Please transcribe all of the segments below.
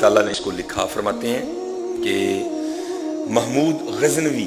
تعالی نے اس کو لکھا، فرماتے ہیں کہ محمود غزنوی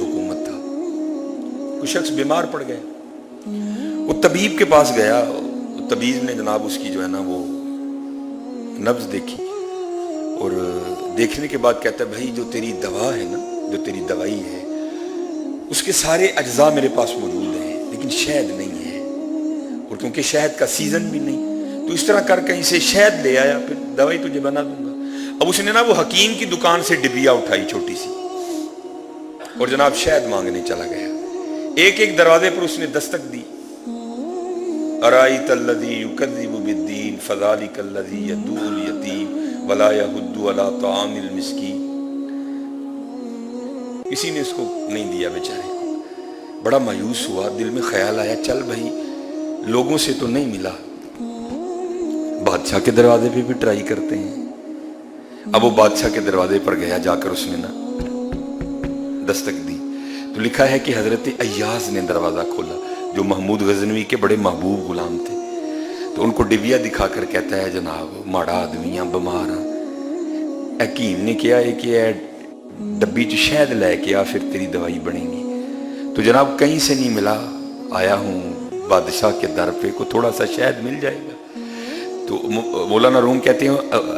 حکومت تھا، کوئی شخص بیمار پڑ گیا، وہ طبیب کے پاس گیا، طبیب نے جناب اس کی جو ہے نا وہ نبض دیکھی اور دیکھنے کے بعد کہتا ہے بھائی جو تیری دوا ہے نا، جو تیری دوائی ہے اس کے سارے اجزاء میرے پاس موجود ہیں لیکن شہد نہیں ہے، اور کیونکہ شہد کا سیزن بھی نہیں تو اس طرح کر کہیں سے شہد لے آیا، پھر دوائی تجھے بنا دوں گا۔ اب اس نے نا وہ حکیم کی دکان سے ڈبیا اٹھائی چھوٹی سی اور جناب شہد مانگنے چلا گیا، ایک ایک دروازے پر اس نے دستک دی، ارائیت الذی یکذب بالدین فذلک الذی یدعو الیتیم ولا یحض علی طعام المسکین۔ کسی نے اس کو نہیں دیا بیچارے کو، بڑا مایوس ہوا، دل میں خیال آیا چل بھائی لوگوں سے تو نہیں ملا، بادشاہ کے دروازے پہ بھی ٹرائی کرتے ہیں۔ اب وہ بادشاہ کے دروازے پر گیا، جا کر اس نے نا دستک دی تو لکھا ہے کہ حضرت ایاز نے دروازہ کھولا، جو محمود غزنوی کے بڑے محبوب غلام تھے، تو ان کو ڈبیا دکھا کر کہتا ہے جناب ماڑا آدمیاں بیمار ہیں، حکیم نے کیا ہے کہ ڈبی چ شہد لے کے آ پھر تیری دوائی بنے گی، تو جناب کہیں سے نہیں ملا، آیا ہوں بادشاہ کے در پہ، کو تھوڑا سا شہد مل جائے گا۔ تو مولانا روم کہتے ہیں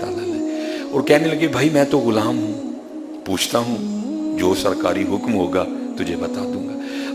تعالی علیہ اور کہنے لگے بھائی میں تو غلام ہوں، پوچھتا ہوں جو سرکاری حکم ہوگا تجھے بتا دوں گا۔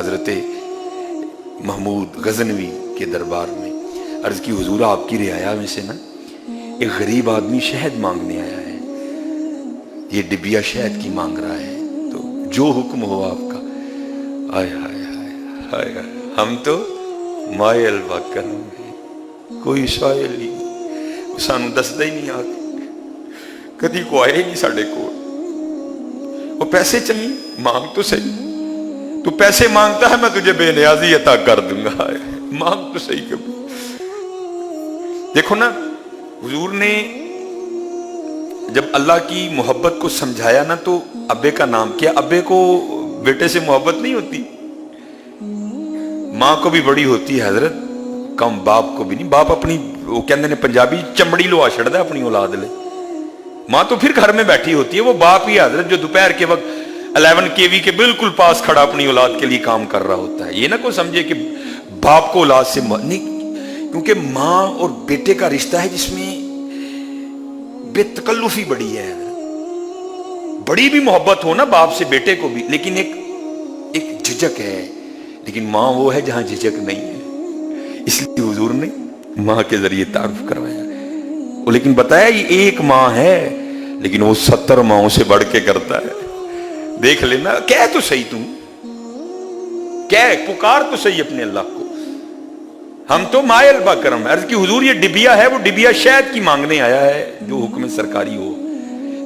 حضرت محمود غزنوی کے دربار میں، عرض کی حضور آپ کی رعایا میں سے نا ایک غریب آدمی شہد مانگنے آیا ہے، یہ ڈبیا شہد کی مانگ رہا ہے، تو جو حکم ہو آپ کا۔ آئے ہائے ہائے ہائے، ہم تو مائے البا کرم ہے، کوئی سائل ہی سانو دسدا ہی نہیں آتی، کدی کو آئے ہی نہیں ساڑے کو، وہ پیسے چاہیے مانگ تو صحیح، تو پیسے مانگتا ہے میں تجھے بے نیازی عطا کر دوں گا، مانگ تو صحیح کبھی۔ دیکھو نا حضور نے جب اللہ کی محبت کو سمجھایا نا تو ابے کا نام کیا، ابے کو بیٹے سے محبت نہیں ہوتی، ماں کو بھی بڑی ہوتی ہے حضرت، کم باپ کو بھی نہیں، باپ اپنی وہ کہندے نے پنجابی چمڑی لوا چھڑدا ہے اپنی اولاد لے، ماں تو پھر گھر میں بیٹھی ہوتی ہے، وہ باپ ہی حضرت جو دوپہر کے وقت 11 kV کے بالکل پاس کھڑا اپنی اولاد کے لیے کام کر رہا ہوتا ہے۔ یہ نہ کوئی سمجھے کہ باپ کو اولاد سے نہیں، کیونکہ ماں اور بیٹے کا رشتہ ہے جس میں بے تکلفی بڑی ہے، بڑی بھی محبت ہو نا باپ سے بیٹے کو بھی، لیکن ایک جھجک ہے، لیکن ماں وہ ہے جہاں جھجک نہیں ہے، اس لیے حضور نے ماں کے ذریعے تعارف کروایا، لیکن بتایا یہ ایک ماں ہے لیکن وہ 70 ماؤں سے بڑھ کے کرتا ہے۔ دیکھ لینا، کہہ تو صحیح، تم کہہ پکار تو صحیح اپنے اللہ کو، ہم تو مائل با کرم۔ عرض کی حضور یہ ڈبیا ہے، وہ ڈبیا شہد کی مانگنے آیا ہے جو حکم سرکاری ہو،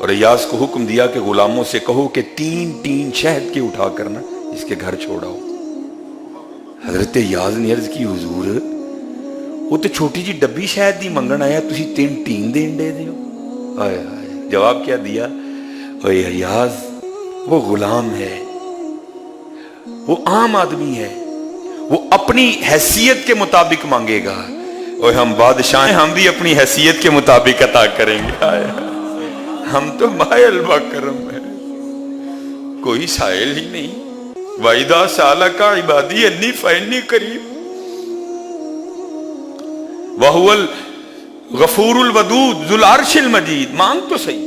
اور ایاز کو حکم دیا کہ غلاموں سے کہو کہ 3 شہد کے اٹھا کر نا اس کے گھر چھوڑاؤ۔ حضرت ایاز نے عرض کی حضور وہ تو چھوٹی جی ڈبی شہد دی منگن آیا، تسی 3 دین دے دیو۔ آئے آئے، جواب کیا دیا، اے ایاز وہ غلام ہے، وہ عام آدمی ہے، وہ اپنی حیثیت کے مطابق مانگے گا، اور ہم بادشاہ ہیں، ہم بھی اپنی حیثیت کے مطابق عطا کریں گے۔ آئے ہم تو مائل با کرم ہے، کوئی سائل ہی نہیں۔ وَإِذَا سَأَلَكَ عِبَادِي أَنِّي فَإِنِّي قَرِيبٌ وَهُوَ الْغَفُورُ الْوَدُودُ ذُو الْعَرْشِ الْمَجِيدُ۔ مانگ تو صحیح۔